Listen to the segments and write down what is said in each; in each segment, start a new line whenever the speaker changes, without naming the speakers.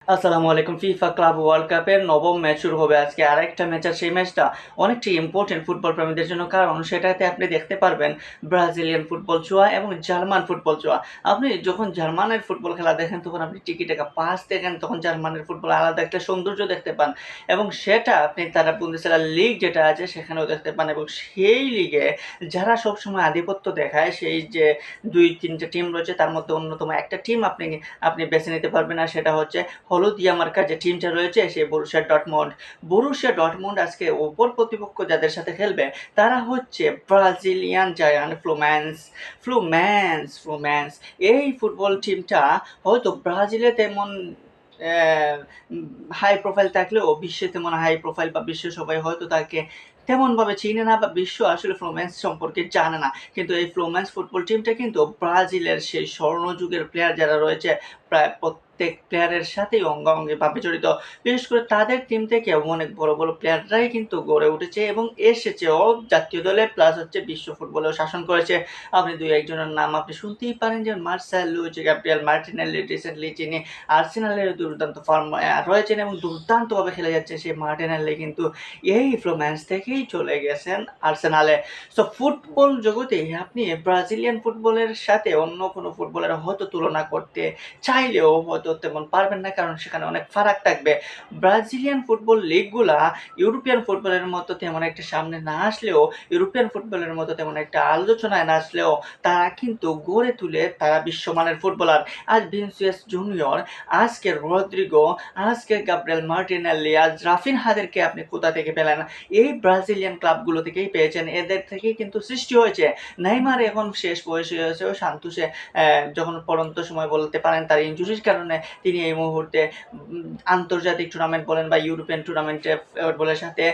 আসসালামু আলাইকুম। FIFA club world কাপের নবম ম্যাচ শুরু হবে আজকে। আরেকটা ম্যাচ, আর সেই ম্যাচটা অনেকটি ইম্পর্টেন্ট ফুটবল প্রেমীদের জন্য, কারণ সেটাতে আপনি দেখতে পারবেন ব্রাজিলিয়ান ফুটবল ছোঁয়া এবং জার্মান ফুটবল ছোঁয়া। আপনি যখন জার্মানের ফুটবল খেলা দেখেন তখন আপনি টিকি টাকা পাস দেখেন, তখন জার্মানের ফুটবল আলাদা একটা সৌন্দর্য দেখতে পান, এবং সেটা আপনি তারা বুন্দেসলিগা লিগ যেটা আছে সেখানেও দেখতে পান। এবং সেই লিগে যারা সবসময় আধিপত্য দেখায়, সেই যে দুই তিনটা টিম রয়েছে তার মধ্যে অন্যতম একটা টিম আপনি আপনি বেছে নিতে পারবেন, আর সেটা হচ্ছে হলুদিয়া মার্কার যে টিমটা রয়েছে সেই বরুশিয়া ডর্টমুন্ড। বরুশিয়া ডর্টমুন্ড আজকে অপর প্রতিপক্ষ যাদের সাথে খেলবে তারা হচ্ছে ব্রাজিলিয়ান জায়ান্ট ফ্লুম্যান্স। এই ফুটবল টিমটা হয়তো ব্রাজিলে তেমন হাই প্রোফাইল থাকলেও বিশ্বে তেমন হাই প্রোফাইল, বা বিশ্ব সবাই হয়তো তাকে তেমনভাবে চিনে না, বা বিশ্ব আসলে ফ্লোমেন্স সম্পর্কে জানে না। কিন্তু এই ফ্লোমেন্স ফুটবল টিমটা কিন্তু ব্রাজিলের সেই স্বর্ণযুগের প্লেয়ার যারা রয়েছে প্রায় প্রত্যেক প্লেয়ারের সাথেই অঙ্গাঙ্গিভাবে জড়িত। বিশেষ করে তাদের টিম থেকে অনেক বড় বড় প্লেয়াররাই কিন্তু গড়ে উঠেছে এবং এসেছেও জাতীয় দলে, প্লাস হচ্ছে বিশ্ব ফুটবলেও শাসন করেছে। আপনি দুই একজনের নাম আপনি শুনতেই পারেন, যে মার্সেলো, যে গ্যাব্রিয়েল মার্টিনেল্লি, রিসেন্টলি যিনি আর্সেনালের দুর্দান্ত ফর্ম রয়েছেন এবং দুর্দান্তভাবে খেলে যাচ্ছে, সেই মার্টিনেল্লি কিন্তু এই ফ্লোম্যান্স থেকেই চলে গেছেন আর্সেনালে। সো ফুটবল জগতে আপনি ব্রাজিলিয়ান ফুটবলের সাথে অন্য কোনো ফুটবলের হয়তো তুলনা করতে চাইলেও হয়তো তেমন পারবেন না, কারণ সেখানে অনেক ফারাক থাকবে। ব্রাজিলিয়ান ফুটবল লিগগুলা ইউরোপিয়ান ফুটবলের মতো তেমন একটা সামনে না আসলেও, ইউরোপিয়ান ফুটবলের মতো তেমন একটা আলোচনায় না আসলেও, তারা কিন্তু গড়ে তুলে তারা বিশ্বমানের ফুটবলার। আজ ভিনিসিয়াস জুনিয়র, আজকে রদ্রিগো, আজকে গাব্রিয়েল মার্টিনেল্লি, আজ রাফিনহাদেরকে আপনি কোথা থেকে পেলেন? এই ব্রাজিলিয়ান ক্লাবগুলো থেকেই পেয়েছেন, এদের থেকেই কিন্তু সৃষ্টি হয়েছে। নেইমার এখন শেষ বয়সে হয়েছেও সান্তোসে যখন পড়ন্ত সময় বলতে পারেন তার ইনজুরির কারণে তিনি এই মুহূর্তে আন্তর্জাতিক টুর্নামেন্ট বলেন বা ইউরোপিয়ান টুর্নামেন্টে ফুটবলের সাথে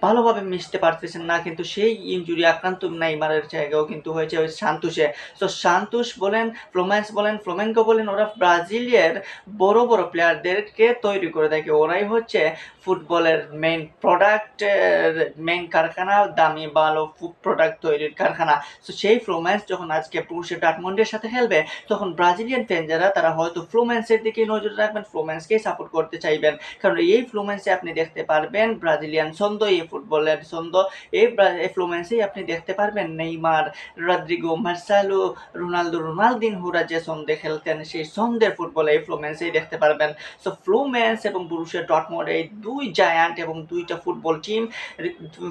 ভালোভাবে মিশতে পারতেছেন না, কিন্তু সেই ইনজুরি আক্রান্ত নেইমারের জায়গাও কিন্তু হয়েছে ওই সান্তোসে। সো সান্তোস বলেন, ফ্লোমেন্স বলেন, ফ্লোমেঙ্গো বলেন, ওরা ব্রাজিলের বড় বড় প্লেয়ারদেরকে তৈরি করে থাকে। ওরাই হচ্ছে ফুটবলের মেইন প্রোডাক্ট, মেইন কারখানা, দামি ভালো ফুড প্রোডাক্ট তৈরির কারখানা। সো সেই ফ্লোমেন্স যখন আজকে বরুশিয়া ডর্টমুন্ডের সাথে খেলবে, তখন ব্রাজিলিয়ান ফ্যান যারা তারা হয়তো ফ্লোমেন্সের দিকে নজর রাখবেন, ফ্লোমেন্সকেই সাপোর্ট করতে চাইবেন, কারণ এই ফ্লোমেন্সে আপনি দেখতে পারবেন ব্রাজিলিয়ান ছন্দ, এই ফুটবলের ছন্দ, এই ফ্লোমেন্সেই আপনি দেখতে পারবেন নেইমার, রদ্রিগো, মার্সেলো, রোনালদিনহোরা যে ছন্দে খেলতেন, সেই ছন্দের ফুটবল এই ফ্লোমেন্সেই দেখতে পারবেন। সো ফ্লোমেন্স এবং বরুশিয়া ডর্টমুন্ড এই দুই জায়ান্ট এবং দুইটা ফুটবল টিম,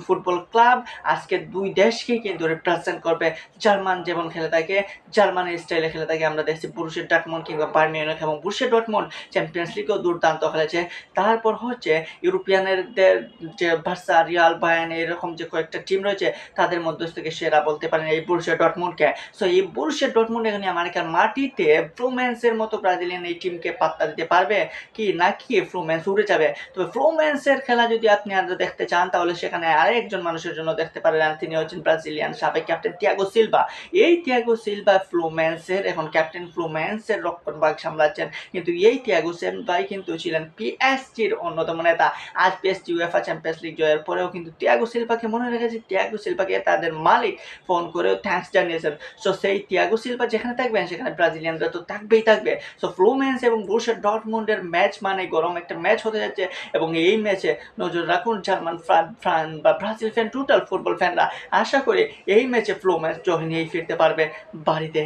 ফুটবল ক্লাব আজকে দুই দেশকেই কিন্তু রিপ্রেজেন্ট করবে। জার্মান যেমন খেলে থাকে, জার্মানির স্টাইলে খেলে থাকে আমরা দেখছি বরুশিয়া ডর্টমুন্ড কিংবা বায়ার্ন মিউনিখ, এবং বরুশিয়া ডর্টমুন্ড চ্যাম্পিয়ন্স লিগেও দুর্দান্ত খেলেছে। তারপর হচ্ছে ইউরোপিয়ানদের যে বার্সা, রিয়াল, বায়ার্ন এরকম যে কয়েকটা টিম রয়েছে তাদের মধ্য থেকে সেরা বলতে পারেন এই বরুশিয়া ডর্টমুন্ডকে। সো এই বরুশিয়া ডর্টমুন্ড এখানে আমেরিকার মাটিতে ফ্লুমেন্সের মতো ব্রাজিলিয়ান এই টিমকে পাত্তা দিতে পারবে কি নাকি ফ্লুমেন্স উড়ে যাবে? তবে ফ্লুমেন্সের খেলা যদি আপনি আরো দেখতে চান তাহলে সেখানে আরেকজন মানুষের জন্য দেখতে পারেন, তিনি হচ্ছেন ব্রাজিলিয়ান সাবেক ক্যাপ্টেন তিয়াগো সিলভা। এই তিয়াগো সিলভা ফ্লুমেন্সের এখন ক্যাপ্টেন, ফ্লুমেন্সের রক্ষণভাগ সামলাচ্ছেন, কিন্তু এই তিয়াগো সিলভাই কিন্তু ছিলেন পিএসজির অন্যতম নেতা। আজ পিএসজি উয়েফা চ্যাম্পিয়ন্স লিগ জয়ের পরেও কিন্তু তিয়াগো সিলভাকে মনে রেখেছে, তিয়াগো সিলভাকে তাদের মালিক ফোন করেও থ্যাঙ্কস জানিয়েছেন। সো সেই তিয়াগো সিলভা যেখানে থাকবেন সেখানে ব্রাজিলিয়ানরা তো থাকবেই থাকবে। সো ফ্লুমেন্স এবং বরুশিয়া ডর্টমুন্ডের ম্যাচ মানে গরম একটা ম্যাচ হতে যাচ্ছে, এবং এই ম্যাচে নজর রাখুন জার্মান, ফ্রান্স বা ব্রাজিল ফ্যান, টোটাল ফুটবল ফ্যানরা। আশা করি এই ম্যাচে ফ্লুমেন্স জয় নিয়েই ফিরতে পারবে বাড়িতে।